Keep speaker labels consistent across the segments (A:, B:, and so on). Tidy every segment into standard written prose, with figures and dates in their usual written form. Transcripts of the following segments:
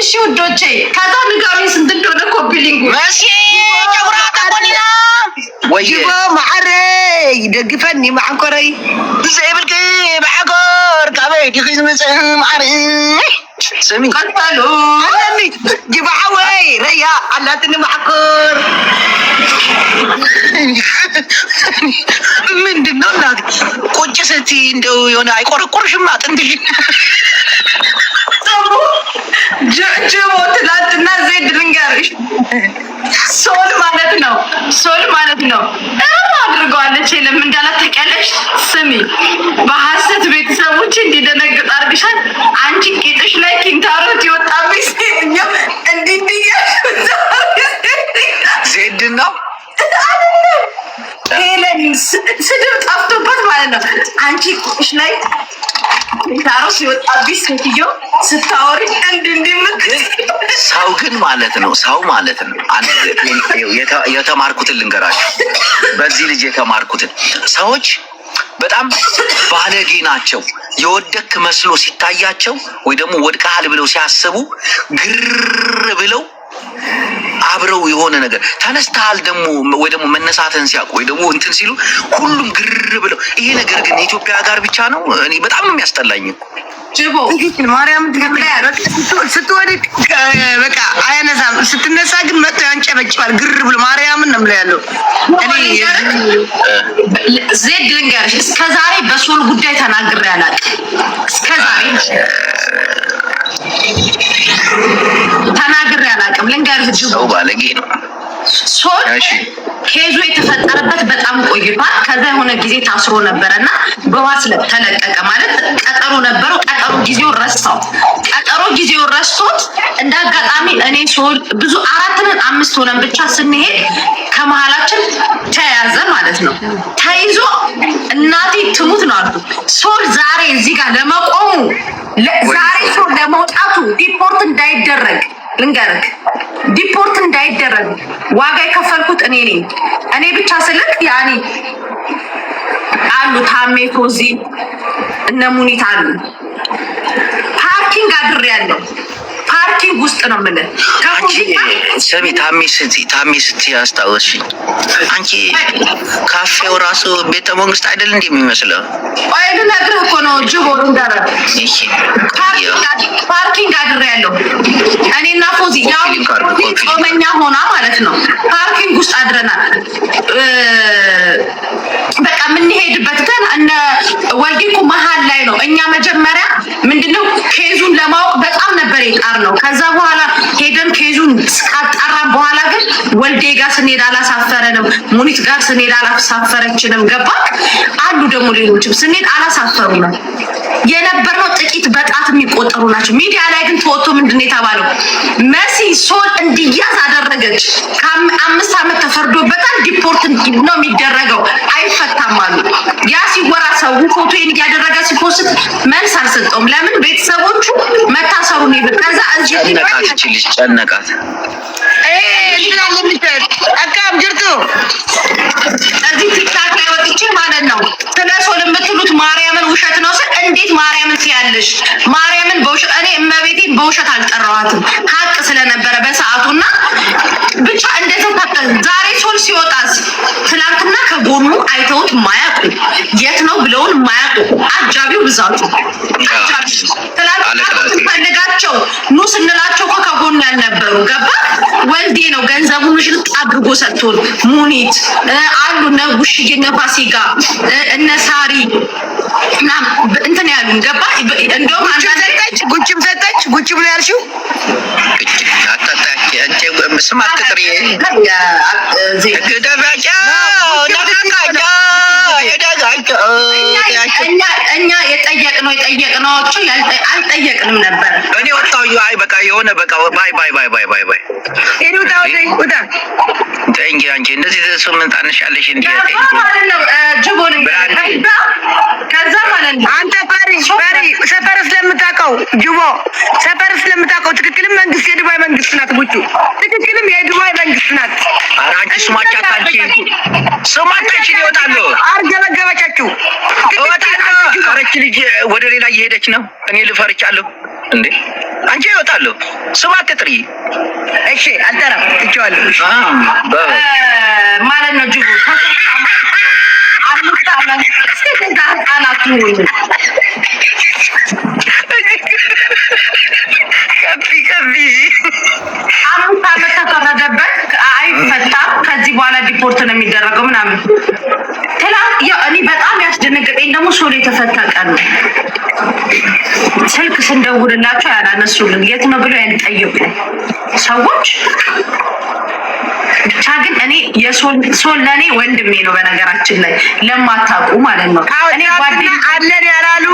A: እሺ ውዶቼ ከዛ ንጋሚ ስንት እንደሆነ ኮፒ ሊንክ
B: መሲ ጨጉራ ተቆኒና ወይ
C: ማዕረ ይደግፈኒ ማዕቆረይ
B: ዘይብልክ ማዕቆር ካበይ ዲኺዝ መጽህ ማዕረ ስሚ
A: ቀጣሉ
C: አለኒ ጅባዓ ወይ ረያ አላትኒ ማዕቆር
B: ምንድነው እናት ቁጭ ስትይ እንደው የሆነ አይቆረቆርሽም አጥንትሽ
A: ጅቦ ትላንትና ዜድ ልንገርሽ ሶል ማለት ነው አድርገዋለች የለም እንዳላት ታውቂያለሽ ስሚ በሐሰት ቤተሰቦች እንዲደነግጥ አድርግሻል አንቺ ቂጥሽ ላይ ኪንታሮት ይወጣብሽ ሴትኛው እንዲህ
B: ዜድ ነው
A: ሄለን ስድብ ጠፍቶበት ማለት ነው አንቺ ቂጥሽ ላይ ኪንታሮት ሲወጣብሽ ሴትዮ ስታወሪ
B: ሰው ግን ማለት ነው አንድ የተማርኩትን ልንገራችሁ በዚህ ልጅ የተማርኩትን ሰዎች በጣም ባለጌ ናቸው የወደክ መስሎ ሲታያቸው ወይ ደግሞ ወድቀሃል ብለው ሲያስቡ ግር ብለው አብረው የሆነ ነገር ተነስተሃል ደግሞ ወይ ደግሞ መነሳትን ሲያውቁ ወይ ደግሞ እንትን ሲሉ ሁሉም ግር ብለው ይሄ ነገር ግን የኢትዮጵያ ጋር ብቻ ነው እኔ በጣም ነው የሚያስጠላኝ
A: ጅቦ
C: ማርያም ስትወድቅ በቃ አያነሳም ስትነሳ ግን መጥቶ ያንጨበጭባል ግር ብሎ ማርያምን ነው ያለው
A: ዜድ ልንገርሽ እስከዛሬ በሶል ጉዳይ ተናግሬ አላውቅም እስከዛሬ ተናግሬ አላውቅም ልንገርሽ ጅቦ
B: ባለጌ ነው
A: ሶል ኬዙ የተፈጠረበት በጣም ቆይቷል ከዛ የሆነ ጊዜ ታስሮ ነበርና በዋስ ተለቀቀ ማለት ቀጠሮ ነበረው ቀጠሮ ጊዜው ረስቶት እንዳጋጣሚ እኔ ሶል ብዙ 4-5 ሆነን ብቻ ስንሄድ ከመሃላችን ተያዘ ማለት ነው ተይዞ እናቴ ትሙት ነው አልኩ ሶል ዛሬ እዚህ ጋር ለመቆሙ ዛሬ ሶል ለመውጣቱ ዲፖርት እንዳይደረግ ልንገርክ ዲፖርት እንዳይደረግ ዋጋ የከፈልኩት እኔ ነኝ እኔ ብቻ ስልክ ያኒ አሉ ታሜ ኮዚ እነ ሙኒት አሉ ፓርኪንግ አድሬያለሁ ፓርኪንግ ውስጥ ነው ማለት
B: አንቺ ሰሚ ታሜ ስትይ አስታወስሽኝ አንቺ ካፌው ራሱ ቤተ መንግስት አይደል እንዴ የሚመስለው
A: ወይ ልነግርህ እኮ ነው ጅቦ እንዳረ
B: እሺ
A: ፓርኪንግ አድሬያለሁ እኔና ፎዚ ያው ጾመኛ ሆና ማለት ነው ፓርኪንግ ውስጥ አድረናል በቃ የምንሄድበት ግን እነ ወልዲኩ መሀል ላይ ነው እኛ መጀመሪያ ምንድነው ኬዙን ለማወቅ በጣም ነበር የጣርነው ከዛ በኋላ ሄደን ኬዙን ካጣራ በኋላ ግን ወልዴ ጋር ስንሄድ አላሳፈረንም ሙኒት ጋር ስንሄድ አላሳፈረችንም ገባ አሉ ደግሞ ሌሎችም ስንሄድ አላሳፈሩንም የነበረው ጥቂት በጣት የሚቆጠሩ ናቸው ሚዲያ ላይ ግን ተወጥቶ ምንድነው የተባለው መሲ ሶል እንዲያዝ አደረገች ከ5 አመት ተፈርዶበታል ዲፖርት ነው የሚደረገው አይፈታም አሉ ያ ሲወራ ሰው ፎቶዬን እያደረገ ሲፖስት መልስ አልሰጠውም ለምን ቤተሰቦቹ መታሰሩ ነው ከዛ እዚህ
B: ጨነቃት
C: አካም ጅርቱ
A: እዚህ ቲክታክ ላይ ወጥቼ ማለት ነው ስለ ሶል የምትሉት ማርያምን ውሸት ነው ስል እንዴት ማርያምን ሲያለሽ ማርያምን በውሸት እኔ እመቤቴን በውሸት አልጠራዋትም ሀቅ ስለነበረ በሰዓቱና ብቻ እንደተፈጠረ ዛሬ ሶል ሲወጣስ ትላንትና ከጎኑ አይተውት ማያውቁ የት ነው ብለውን ማያውቁ አጃቢው ብዛቱ ትላንትና ፈልጋቸው ኑ ስንላቸው ከጎኑ ያልነበሩ ገባ ወልዴ ነው ገንዘቡን ሽልጥ አድርጎ ሰጥቶን ሙኒት አሉ ነጉሽዬ ነፋሲጋ እነ ሳሪ እና እንትን ያሉን ገባ እንደውም አንዳንድ
C: ጉጭም ነው ያልሽው
B: አጣጣቂ አንቺ ስማት ጥሪ ገደባጫ ነካካ
A: እኛ የጠየቅናቸው አልጠየቅንም ነበር
B: እኔ ወጣው አይ በቃ የሆነ በቃ ባይ
C: ወጣ
B: እንጂ አንቺ እንደዚህ ምን ታነሻለሽ እንዴ
A: ጅቦን ከዛ ማለት ነው
C: አንተ ፈሪ ሰፈር ስለምታውቀው ጅቦ ሰፈር ስለምታውቀው ትክክልም መንግስት የዱባይ መንግስት ናት ጉቹ ትክክልም የዱባይ መንግስት ናት
B: አራንቺ ስማቻችን ይወጣሉ
C: አርገበገበቻችሁ
B: አረች ልጅ ወደ ሌላ እየሄደች ነው እኔ ልፈርቻለሁ እንዴ አንቺ ይወጣሉ ስማት ጥሪ
C: እሺ አልጠራም ትችዋለሁ
A: ማለት ነው ጅቡ አምስት ዓመት እስከዛ ህፃናት ይሁኑ
C: ከፊ
A: 5 ዓመት ተፈረደበት አይፈታም ከዚህ በኋላ ዲፖርት ነው የሚደረገው ምናምን ትላንት እኔ በጣም ያስደነገጠኝ ደግሞ ሶል የተፈታ ቀን ነው ስልክ ስንደውልላቸው ያላነሱልን የት ነው ብለው ያልጠየቁ ሰዎች ብቻ ግን እኔ የሶል ለኔ ወንድሜ ነው በነገራችን ላይ ለማታውቁ ማለት ነው እኔ ጓደኛ
C: አለን ያላሉ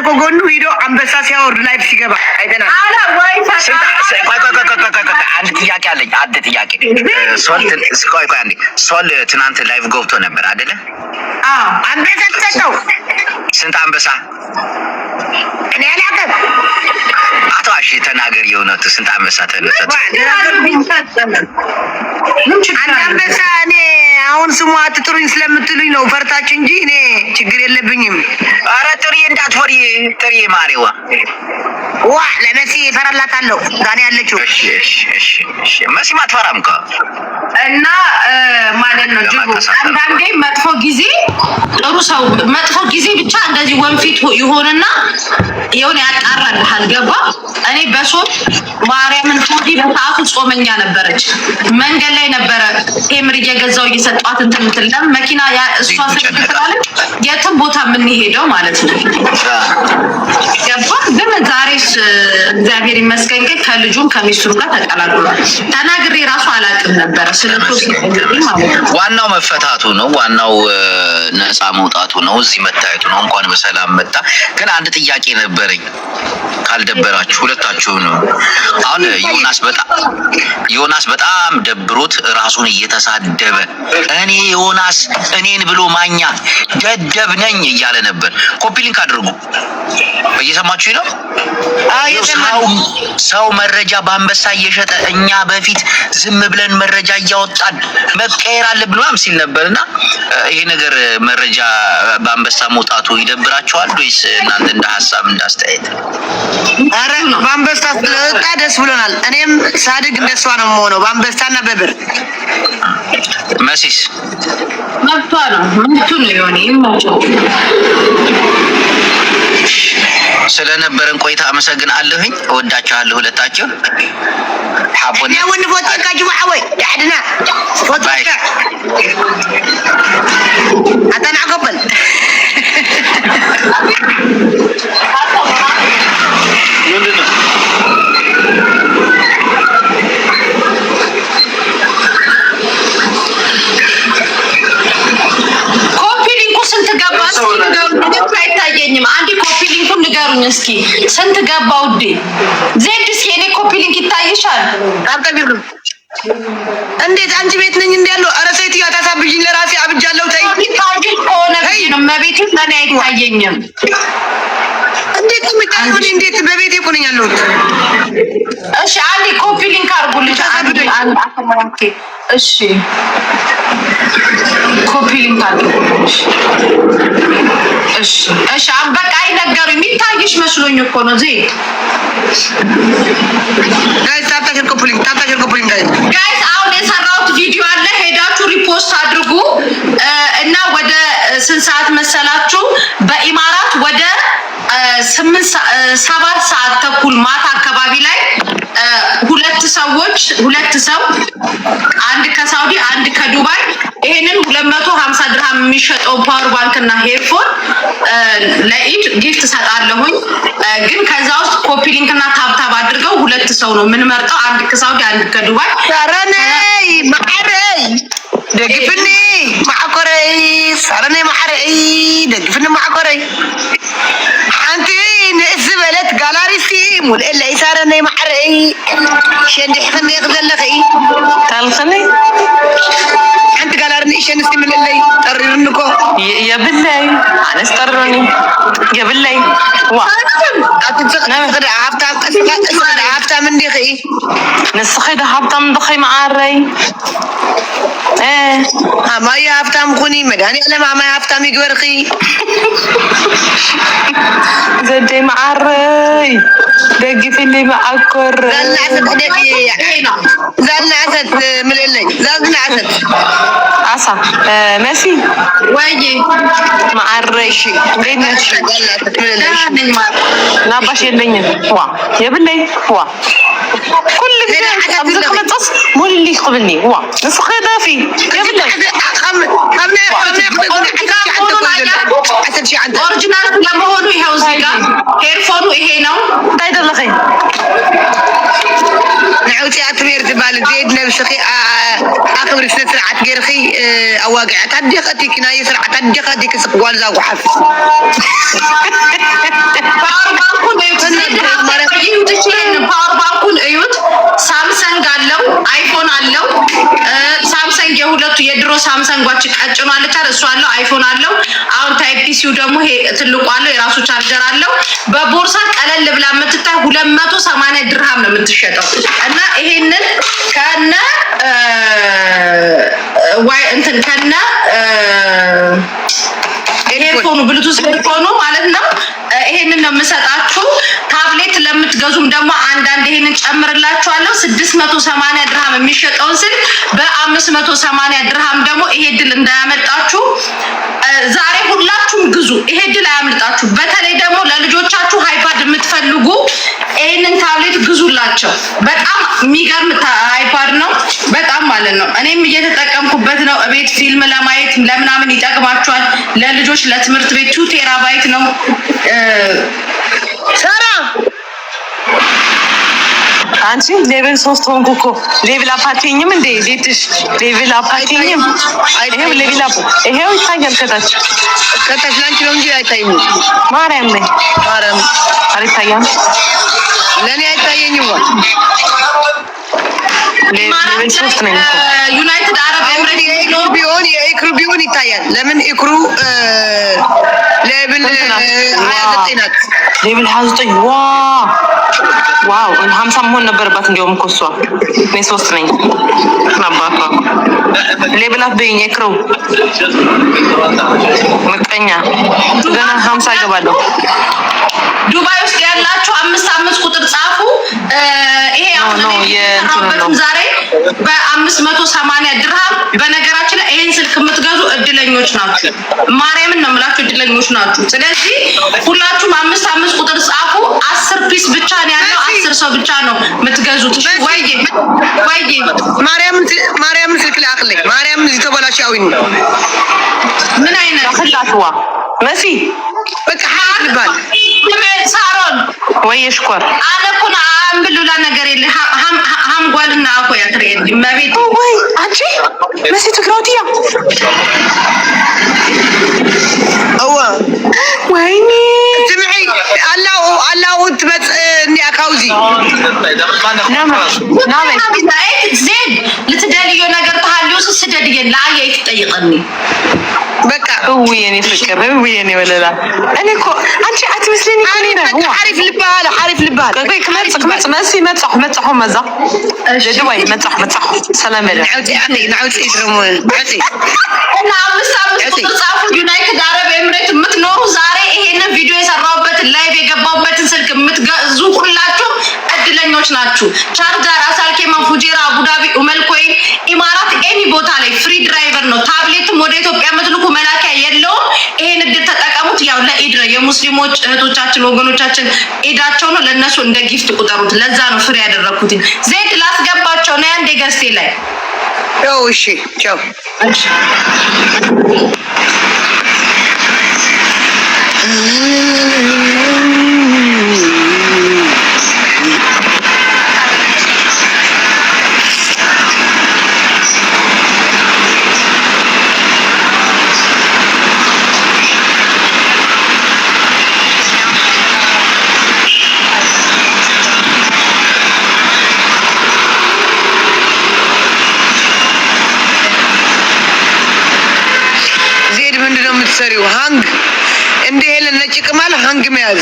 C: ከጎኑ ሂዶ አንበሳ ሲያወርድ ላይፍ ሲገባ አይተናል
A: አላ ወይ
B: አንድ ጥያቄ አለኝ ሶል ትናንት ላይቭ ገብቶ ነበር አይደለ
C: አንበሳ ተሰጠው
B: ስንት አንበሳ
C: እኔ አላውቅም
B: አቷሽ ተናገር የእውነቱ ስንት አንበሳ ተነሰተ
C: አንድ አንበሳ እኔ አሁን ስሙ አትጥሩኝ ስለምትሉኝ ነው ፈርታችሁ እንጂ እኔ ችግር የለብኝም
B: ኧረ ጥሪ እንዳትፈሪ ጥሪ ማሪዋ
C: ዋ ለመሲ ፈራላታለሁ ጋር ያለችው
B: እሺ መሲ ማትፈራም እኮ
A: እና ማለት ነው ጅቡ አንዳንዴ መጥፎ ጊዜ ጥሩ ሰው መጥፎ ጊዜ ብቻ እንደዚህ ወንፊት ይሆንና የሆነ ያጣራልሃል ገባ እኔ በሶል ማርያምን ፎዲ በሰዓቱ ጾመኛ ነበረች መንገድ ላይ ነበረ ቴምር እየገዛው እየሰጧት እንትን መኪና ያ እሷ ስለተባለች የትም ቦታ ምን ሄደው ማለት ነው ገባ ግን ዛሬስ እግዚአብሔር ይመስገን ከልጁም ከሚስቱም ጋር ተቀላቅሏል ተናግሬ ራሱ አላውቅም ነበር ስለዚህ
B: ዋናው መፈታቱ ነው ዋናው ነፃ መውጣቱ ነው እዚህ መታየቱ ነው እንኳን በሰላም መጣ ግን አንድ ጥያቄ ነበረኝ ካልደበራችሁ ሁለታችሁ ነው አሁን ዮናስ በጣም ደብሮት ራሱን እየተሳደበ እኔ ዮናስ እኔን ብሎ ማኛ ደደብ ነኝ እያለ ነበር ኮፒ ሊንክ አድርጉ እየሰማችሁ ነው ሰው መረጃ በአንበሳ እየሸጠ እኛ በፊት ዝም ብለን መረጃ እያወጣን መቀየር አለብን ሲል ነበርና ይሄ ነገር መረጃ በአንበሳ መውጣቱ ይደብራቸዋል ወይስ እናንተ እንደ ሐሳብ እንዳስተያየት
C: አረ በአንበሳ ስለወጣ ደስ ብሎናል እኔም ሳድግ እንደሷ ነው የምሆነው በአንበሳና በብር
B: መሲስ
A: መብቷ ነው ይሆን ይማቸው
B: ስለነበረን ቆይታ አመሰግናለሁኝ እወዳችኋለሁ ሁለታችሁ ሐቦን
C: يا ون فوتك جماعه يحدنا فوتك اتنا قبل
A: አይታየኝም አንዲ ኮፒ ሊንኩን ንገሩኝ እስኪ ስንት ገባው ዲ ዜድ እስኪ እኔ ኮፒ ሊንክ ይታይሻል
C: አብቀቢሉ እንዴት አንቺ ቤት ነኝ እንዲያለው አረ ሴት ያታሳብጂኝ ለራሴ አብጃለሁ ታይ
A: ታውቂ ሆነ ነው መቤት ለኔ አይታየኝም
C: እንዴት ምታውቁኝ እንዴት በቤቴ ቆነኛለሁ
A: እሺ አንዲ ኮፒ ሊንክ አርጉልኝ ኦኬ እሺ ኮፒ ሊንክ አርጉልኝ እሺ በቃ አይነገሩኝ የሚታይሽ መስሎኝ እኮ ነው ዜድ ጋይስ አሁን የሰራሁት ቪዲዮ አለ ሄዳችሁ ሪፖስት አድርጉ እና ወደ ስንት ሰዓት መሰላችሁ በኢማራት ወደ 7 ሰዓት ተኩል ማታ አካባቢ ላይ ሁለት ሰው አንድ ከሳውዲ አንድ ከዱባይ ይሄንን 250 ድርሃም የሚሸጠው ፓወር ባንክ እና ሄድፎን ለኢድ ጊፍት ሰጣለሁኝ ግን ከዛ ውስጥ ኮፒ ሊንክ እና ታብታብ አድርገው ሁለት ሰው ነው ምን መርጠው አንድ ከሳውዲ አንድ ከዱባይ
C: ሰረነይ ማዕረይ ደግፍኒ ማዕቆረይ ሰረነይ ማዕረይ ደግፍኒ ማዕቆረይ አንተ ንእስ በለት ጋላሪስቲ ሙልእለ ሰረነይ ማዕረይ شندح خلني يغزل لخي تعال خلي انت قال ارني شنستي من اللي ننكو
D: يا بالله أنا استرني يا بالله وا
C: أتنسخد عفتها من دخي
D: نسخي ده حبطة من دخي معاري
C: ما هي عفتها مخوني مداني أنا ما عفتها ميقورخي
D: زدي معاري دقي في اللي معكر
C: زالنا عسد من اللي زالنا عسد
D: عسى ماشي
A: ويجي
D: معاري لين لا باش يلين وا يا بالله وا كل أبزك متص مول اللي قبلني وا نسخي دافي يا بالله
A: ኦሪጂናል ለመሆኑ ይሄው እዚህ ጋር ሄርፎኑ ይሄ ነው
D: ታይደለኸኝ
C: نعوتي أتمير تبال زيد نفسخي أخبر سنة سرعة جرخي أواقع تدخ أتيك ناي سرعة تدخ أتيك سقوال زاو حافظ
A: ፓወር ባንኩን ፓወር ባንኩን እዩት። ሳምሰንግ አለው፣ አይፎን አለው። ሳምሰንግ የሁለቱ የድሮ ሳምሰንጓች ቀጭኗ አለቻል እሱ አለው፣ አይፎን አለው። አሁን ታይፕ ሲው ደግሞ ይሄ ትልቁ አለው፣ የራሱ ቻርጀር አለው። በቦርሳ ቀለል ብላ የምትታይ 280 ድርሃም ነው የምትሸጠው እና ይሄንን ከነ ዋይ እንትን ከነ ኤርፎኑ ብሉቱዝ ኤርፎኑ ማለት ነው። ይሄንን ነው የምሰጣችሁ። ታብሌት ለምትገዙም ደግሞ አንዳንድ ይሄንን ጨምርላችኋለሁ። 680 ድርሃም የሚሸጠውን ስልክ በ580 ድርሃም ደግሞ ይሄ ድል እንዳያመልጣችሁ። ዛሬ ሁላችሁም ግዙ። ይሄ ድል አያመልጣችሁ። በተለይ ደግሞ ለልጆቻችሁ ሃይፓድ የምትፈልጉ ይሄንን ታብሌት ግዙላቸው። በጣም የሚገርም ሃይፓድ ነው፣ በጣም ማለት ነው። እኔም እየተጠቀምኩበት ነው። እቤት ፊልም ለማየት ለምናምን ይጠቅማችኋል። ለልጆች ለትምህርት ቤት 2 ቴራባይት ነው።
C: ሰራ
D: አንቺ ሌቭል 3 ሆንኩ እኮ ሌቭል አፓቲኝም እንዴ ቤትሽ ሌቭል አፓቲኝም ይሄው ሌቭል አፕ ይሄው ይታያል ከታች
C: ላንቺ ነው እንጂ አይታይም።
D: ማርያም ነኝ
C: ማርያም
D: አይታያም
C: ለኔ አይታየኝም።
D: ሌቭል 3 ነኝ እኮ
A: ዩናይትድ አረብ ኤምሬት
C: የኢክሩ ቢሆን ይታያል። ለምን ኢክሩ ሌቭል 29 ናት።
D: ሌቭል 29 ዋው 50 መሆን ነበረባት። እንዲያውም እኮ እሷ እኔ 3 ነኝ። አባቷ ሌቭል አፕ በይኝ ኢክሩ ምቀኛ ገና 50 ይገባለሁ።
A: ዱባይ ውስጥ ያላችሁ 5 ቁጥር ጻፉ። ይሄ አሁን ነው ዛሬ በ580 ድርሃም። በነገራችን ላይ ይሄን ስልክ የምትገዙ እድለኞች ናችሁ። ማርያምን ነው የምላችሁ፣ እድለኞች ናችሁ። ስለዚህ ሁላችሁም 5 ቁጥር ጻፉ። 10 ፒስ ብቻ ነው ያለው፣ 10 ሰው ብቻ ነው የምትገዙት። ወይዬ
C: ማርያምን ስልክ ላክልኝ። ማርያምን ዝተበላሽ ያውኝ
A: ምን አይነት
D: አخላትዋ መሲ
C: በቃ ሀቅ ይባል
A: ሳሮን
D: ወይ ሽኮር
A: አለኩና አምብሉላ ነገር የለ ሀምጓልና አኮ ያትረኝ መቤት
D: ወይ አንቺ መሲ ትግራውቲያ
C: አዋ
D: ወይኔ
C: ስምዒ አላው ትመጽ እንዲ አካውዚ
D: ናመ
A: ዜድ ልትደልዮ ነገር ተሃልዩስ ስደድየ ለአየ ይጠይቀኒ
C: በቃ
D: ወይ የኔ ፍቅር ወይ የኔ ወለላ እኔ እኮ አንቺ አትመስለኝ እኮ ነው
C: عارف ልባል
D: ቆይ ከመጽ መሲ መጽሁ መዛ ደድዋይ መጽሁ ሰላም አለ
C: ናውቲ ድረሙ ናውቲ
A: እና 5 ቁጥር ጻፉ። ዩናይትድ አረብ ኤምሬት የምትኖሩ ዛሬ ይሄንን ቪዲዮ የሰራሁበትን ላይቭ የገባሁበትን ስልክ የምትገዙ ሁላችሁ እድለኞች ናችሁ። ቻርጀር፣ አሳልኬማ፣ ፉጄራ፣ አቡዳቢ፣ ኡመልኮይን፣ ኢማራት ኤኒ ቦታ ላይ ፍሪ ድራይቨር ነው። ታብሌትም ወደ ኢትዮጵያ የምትልኩ መላኪያ የለውም። ይሄን እድል ተጠቀሙት። ያው ለኢድ ነው የሙስሊሞች እህቶቻችን ወገኖቻችን ኢዳቸው ነው። ለነሱ እንደ ጊፍት ቁጠሩት። ለዛ ነው ፍሪ ያደረኩት። ዜድ ላስገባቸው ነው አንዴ ገስቴ ላይ
C: እሺ ቻው የምትሰሪው? ሃንግ እንደ ሄለን ነጭ ቅማል ሃንግ መያዝ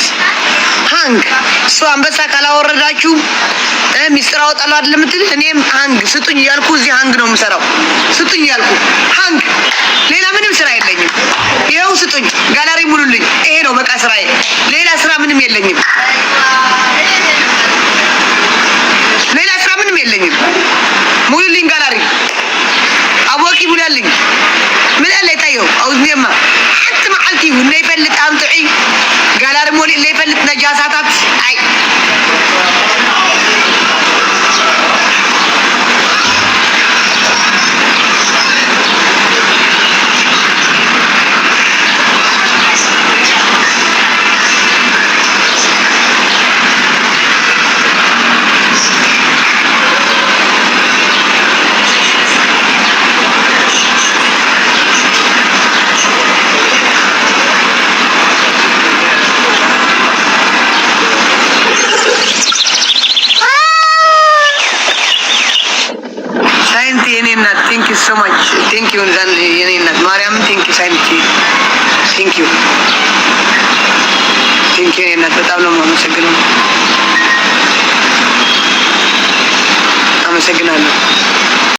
C: ሃንግ እሱ አንበሳ ካላወረዳችሁ ሚስጥር አወጣለሁ አይደል የምትል እኔም ሃንግ ስጡኝ እያልኩ እዚህ ሃንግ ነው የምሰራው። ስጡኝ እያልኩ ሃንግ ሌላ ምንም ስራ የለኝም። ይኸው ስጡኝ፣ ጋላሪ ሙሉልኝ። ይሄ ነው በቃ ስራዬ። ሌላ ስራ ምንም የለኝም። ሌላ ስራ ምንም የለኝም። ሙሉልኝ ጋላሪ አቦቂ ሙላልኝ። ምን አለ ይታየው አውዝኔማ حتى معلتي ولا يفلت امطعي قال ارمولي اللي يفلت نجاساتات اي thank you so much. Thank you Mariam. Thank you Sainti. Thank you. Thank you Nat. በጣም ነው የማመሰግነው። አመሰግናለሁ።